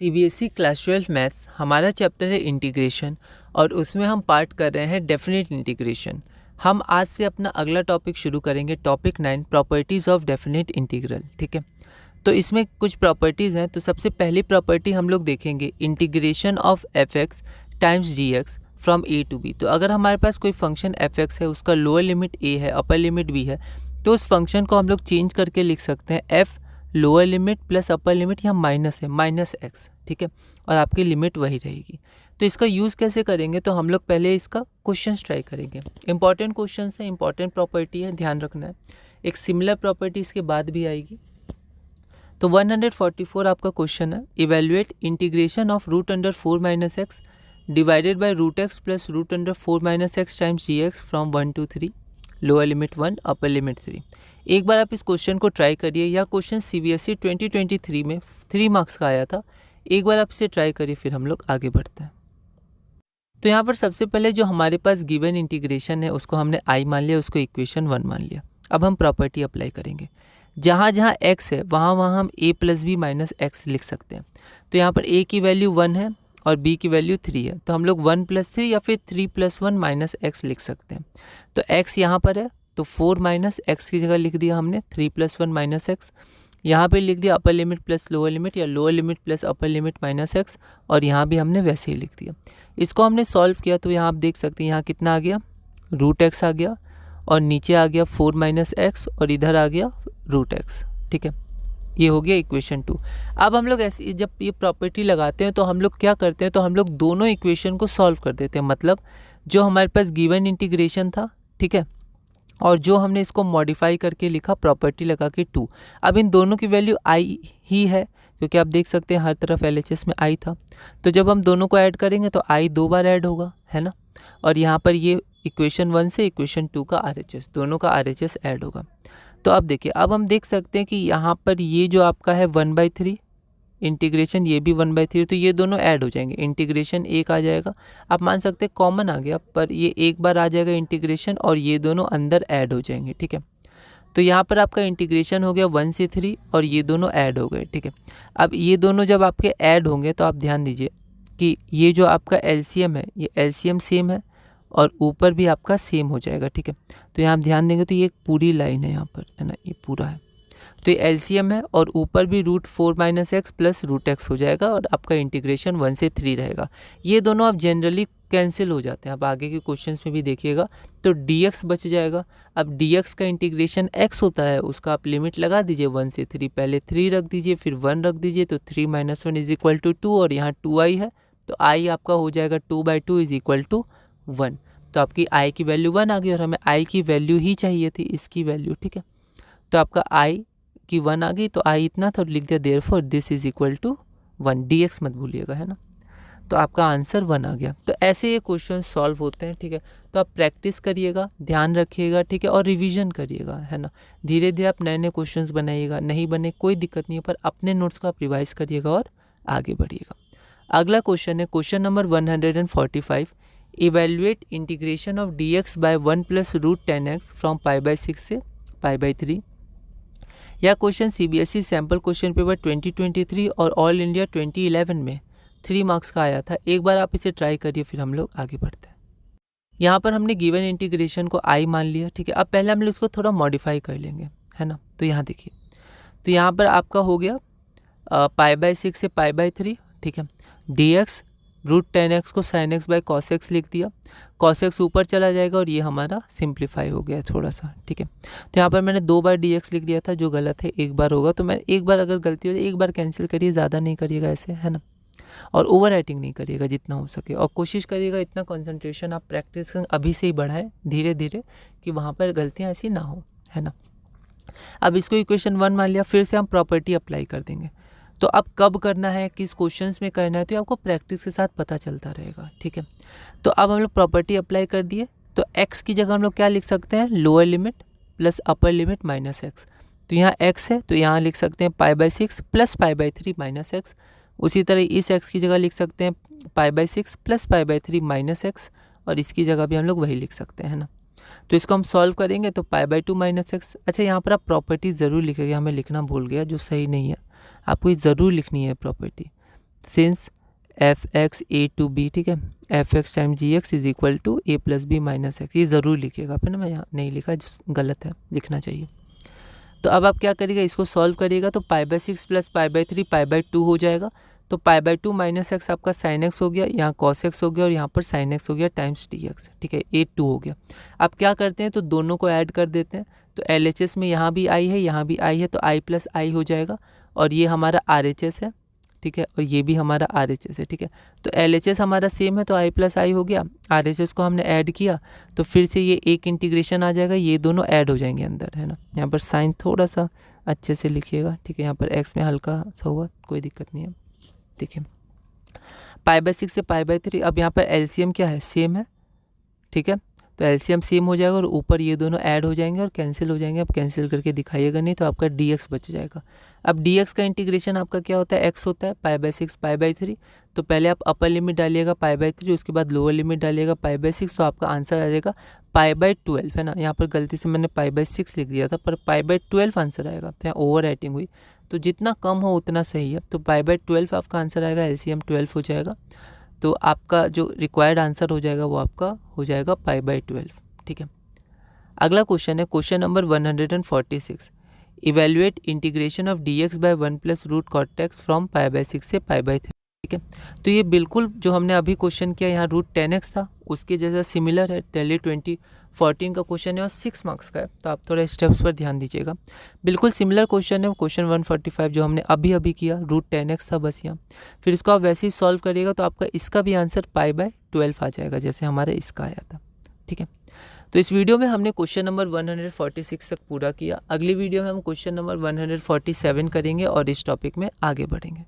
CBSE class 12 maths हमारा chapter है integration और उसमें हम पार्ट कर रहे हैं डेफिनेट इंटीग्रेशन। हम आज से अपना अगला टॉपिक शुरू करेंगे, topic 9 properties of definite integral. ठीक है, तो इसमें कुछ प्रॉपर्टीज़ हैं। तो सबसे पहली प्रॉपर्टी हम लोग देखेंगे integration of F X times G X from A to B. तो अगर हमारे पास कोई फंक्शन एफ एक्स है, उसका लोअर लिमिट ए है, अपर लिमिट बी है, तो उस फंक्शन को हम लोग चेंज करके लिख सकते हैं F lower limit plus upper limit, यहाँ माइनस है माइनस एक्स। ठीक है, और आपकी लिमिट वही रहेगी। तो इसका यूज़ कैसे करेंगे, तो हम लोग पहले इसका क्वेश्चन ट्राई करेंगे। इंपॉर्टेंट क्वेश्चन है, इंपॉर्टेंट प्रॉपर्टी है, ध्यान रखना है। एक सिमिलर प्रॉपर्टी इसके बाद भी आएगी। तो 144 आपका क्वेश्चन है, evaluate integration of root under 4 minus X divided by root X plus root under 4 minus X times G X from 1 to 3, lower limit 1 upper limit 3। एक बार आप इस क्वेश्चन को ट्राई करिए। यह क्वेश्चन सीबीएसई 2023 में 3 मार्क्स का आया था। एक बार आप इसे ट्राई करिए, फिर हम लोग आगे बढ़ते हैं। तो यहाँ पर सबसे पहले जो हमारे पास गिवन इंटीग्रेशन है उसको हमने आई मान लिया, उसको इक्वेशन 1 मान लिया। अब हम प्रॉपर्टी अप्लाई करेंगे। जहाँ जहाँ x है वहाँ वहाँ हम a plus B minus X लिख सकते हैं। तो यहाँ पर a की वैल्यू 1 है और b की वैल्यू 3 है, तो हम लोग 1 + 3 या फिर 3 + 1 माइनस एक्स लिख सकते हैं। तो x यहाँ पर है, तो 4 माइनस एक्स की जगह लिख दिया हमने 3 + 1 माइनस एक्स। यहाँ पे लिख दिया upper limit plus lower limit या lower limit plus upper limit minus x, और यहाँ भी हमने वैसे ही लिख दिया। इसको हमने सॉल्व किया तो यहाँ आप देख सकते हैं यहाँ कितना आ गया, रूट एक्स आ गया, और नीचे आ गया 4 माइनस एक्स, और इधर आ गया रूट एक्स। ठीक है, ये हो गया इक्वेशन 2। अब हम लोग ऐसी जब ये प्रॉपर्टी लगाते हैं तो हम लोग क्या करते हैं, तो हम लोग दोनों इक्वेशन को सॉल्व कर देते हैं। मतलब जो हमारे पास गिवन इंटीग्रेशन था, ठीक है, और जो हमने इसको मॉडिफाई करके लिखा प्रॉपर्टी लगा के 2, अब इन दोनों की वैल्यू आई ही है, क्योंकि आप देख सकते हैं हर तरफ एलएचएस में आई था। तो जब हम दोनों को ऐड करेंगे तो आई 2 बार ऐड होगा, है ना। और यहाँ पर ये इक्वेशन 1 से इक्वेशन 2 का आरएचएस, दोनों का आरएचएस ऐड होगा। तो अब देखिए, अब हम देख सकते हैं कि यहाँ पर ये जो आपका है 1/3 इंटीग्रेशन, ये भी 1/3, तो ये दोनों ऐड हो जाएंगे। इंटीग्रेशन एक आ जाएगा, आप मान सकते हैं कॉमन आ गया, पर ये एक बार आ जाएगा इंटीग्रेशन और ये दोनों अंदर ऐड हो जाएंगे। ठीक है, तो यहाँ पर आपका इंटीग्रेशन हो गया 1 से 3 और ये दोनों ऐड हो गए। ठीक है, अब ये दोनों जब आपके ऐड होंगे तो आप ध्यान दीजिए कि ये जो आपका एलसीएम है, ये एलसीएम सेम है और ऊपर भी आपका सेम हो जाएगा। ठीक है, तो यहाँ आप ध्यान देंगे तो ये एक पूरी लाइन है यहाँ पर, है ना, ये पूरा है। तो ये एलसीएम है और ऊपर भी √4 माइनस एक्स प्लस √x हो जाएगा और आपका इंटीग्रेशन 1 से 3 रहेगा। ये दोनों अब जनरली कैंसिल हो जाते हैं, आप आगे के क्वेश्चंस में भी देखिएगा। तो dx बच जाएगा। अब dx का इंटीग्रेशन x होता है, उसका आप लिमिट लगा दीजिए 1 से 3, पहले 3 रख दीजिए फिर 1 रख दीजिए, तो 3 - 1 = 2, और यहाँ 2i है, तो i आपका हो जाएगा 2/2 = 1। तो आपकी i की वैल्यू 1 आ गई और हमें i की वैल्यू ही चाहिए थी, इसकी वैल्यू। ठीक है, तो आपका i की 1 आ गई, तो i इतना था, लिख दिया therefore this is equal to 1। dx मत भूलिएगा, है ना। तो आपका आंसर 1 आ गया। तो ऐसे ये क्वेश्चन सॉल्व होते हैं। ठीक है, तो आप प्रैक्टिस करिएगा, ध्यान रखिएगा, ठीक है, और रिवीजन करिएगा, है ना। धीरे धीरे आप नए नए क्वेश्चंस बनाइएगा, नहीं बने कोई दिक्कत नहीं है, पर अपने नोट्स को आप रिवाइज करिएगा और आगे बढ़िएगा। अगला क्वेश्चन है question number 145, evaluate integration of dx by 1 + √10x from π/6 से π/3। यह question CBSE sample question paper 2023 और ऑल इंडिया 2011 में 3 मार्क्स का आया था। एक बार आप इसे ट्राई करिए, फिर हम लोग आगे बढ़ते हैं। यहाँ पर हमने गिवन इंटीग्रेशन को आई मान लिया। ठीक है, अब पहले हम लोग इसको थोड़ा मॉडिफाई कर लेंगे, है ना। तो यहाँ देखिए, तो यहाँ पर आपका हो गया π/6 से π/3। ठीक है, dx √10x को sin x by cos x लिख दिया, cos x ऊपर चला जाएगा और ये हमारा सिंप्लीफाई हो गया थोड़ा सा। ठीक है, तो यहाँ पर मैंने 2 बार dx लिख दिया था, जो गलत है, एक बार होगा। तो मैं एक बार अगर गलती हो जाए एक बार कैंसिल करिए, ज़्यादा नहीं करिएगा ऐसे, है ना। और ओवर राइटिंग नहीं करिएगा जितना हो सके, और कोशिश करिएगा इतना कंसंट्रेशन आप प्रैक्टिस अभी से ही बढ़ाएं धीरे धीरे, कि वहाँ पर गलतियाँ ऐसी ना हो, है ना। अब इसको इक्वेशन 1 मान लिया, फिर से हम प्रॉपर्टी अप्लाई कर देंगे। तो अब कब करना है, किस क्वेश्चंस में करना है, तो आपको प्रैक्टिस के साथ पता चलता रहेगा। ठीक है, तो अब हम लोग प्रॉपर्टी अप्लाई कर दिए, तो x की जगह हम लोग क्या लिख सकते हैं, lower limit plus upper limit minus x. तो यहाँ x है, तो यहाँ लिख सकते हैं π/6 प्लस π/3 माइनस एक्स। उसी तरह इस x की जगह लिख सकते हैं π/6 प्लस π/3 माइनस एक्स, और इसकी जगह भी हम लोग वही लिख सकते हैं, है ना। तो इसको हम सॉल्व करेंगे तो π/2 माइनस एक्स। अच्छा, यहाँ पर आप प्रॉपर्टी ज़रूर लिखेंगे, हमें लिखना भूल गया, जो सही नहीं है, आपको ये ज़रूर लिखनी है property. Since F X A to B, ठीक है, F X time G X is equal to A plus B minus X, ये ज़रूर लिखिएगा फिर ना, मैं यहाँ नहीं लिखा, जो गलत है लिखना चाहिए। तो अब आप क्या करिएगा, इसको सॉल्व करिएगा तो π/6 प्लस π/3 π/2 हो जाएगा। तो π/2 माइनस एक्स आपका साइन एक्स हो गया, यहाँ कॉस एक्स हो गया और यहाँ पर साइन एक्स हो गया टाइम्स डी एक्स, ठीक है, a2 हो गया। अब क्या करते हैं, तो दोनों को ऐड कर देते हैं। तो LHS में यहाँ भी आई है, यहाँ भी आई है, तो i प्लस आई हो जाएगा और ये हमारा RHS है, ठीक है, और ये भी हमारा RHS है, ठीक है। तो LHS हमारा सेम है तो i प्लस आई हो गया, RHS को हमने ऐड किया तो फिर से ये एक इंटीग्रेशन आ जाएगा, ये दोनों ऐड हो जाएंगे अंदर, है ना। यहाँ पर साइन थोड़ा सा अच्छे से लिखिएगा, ठीक है, यहाँ पर x में हल्का सा हुआ, कोई दिक्कत नहीं है। देखिए π/6 से π/3, अब यहाँ पर LCM क्या है, सेम है, ठीक है, तो LCM सेम हो जाएगा और ऊपर ये दोनों ऐड हो जाएंगे और कैंसिल हो जाएंगे। अब कैंसिल करके दिखाइएगा नहीं तो आपका dx बच जाएगा। अब dx का इंटीग्रेशन आपका क्या होता है, x होता है π/6 π/3, तो पहले आप अपर लिमिट डालिएगा π/3, उसके बाद लोअर लिमिट डालिएगा π/6, तो आपका आंसर आ जाएगा π/12, है ना। यहाँ पर गलती से मैंने π/6 लिख दिया था, पर π/12 आंसर आएगा, तो यहाँ ओवर राइटिंग हुई, तो जितना कम हो उतना सही है। तो π/12 आपका आंसर आएगा, LCM 12 हो जाएगा, तो आपका जो रिक्वायर्ड आंसर हो जाएगा वो आपका हो जाएगा π/12, ठीक है। अगला क्वेश्चन है question number 146, evaluate integration of dx by 1 plus root cot x from π/6 से π/3, ठीक है। तो ये बिल्कुल जो हमने अभी क्वेश्चन किया, यहाँ रूट 10x था, उसके जैसा सिमिलर है। दिल्ली 2014 का क्वेश्चन है और 6 मार्क्स का है, तो आप थोड़ा स्टेप्स पर ध्यान दीजिएगा। बिल्कुल सिमिलर क्वेश्चन है क्वेश्चन 145 जो हमने अभी किया, रूट 10x था बस यहाँ। फिर इसको आप वैसे ही सॉल्व करिएगा तो आपका इसका भी आंसर π/12 आ जाएगा, जैसे हमारे इसका आया था, ठीक है। तो इस वीडियो में हमने क्वेश्चन नंबर 146 तक पूरा किया। अगली वीडियो में हम क्वेश्चन नंबर 147 करेंगे और इस टॉपिक में आगे बढ़ेंगे।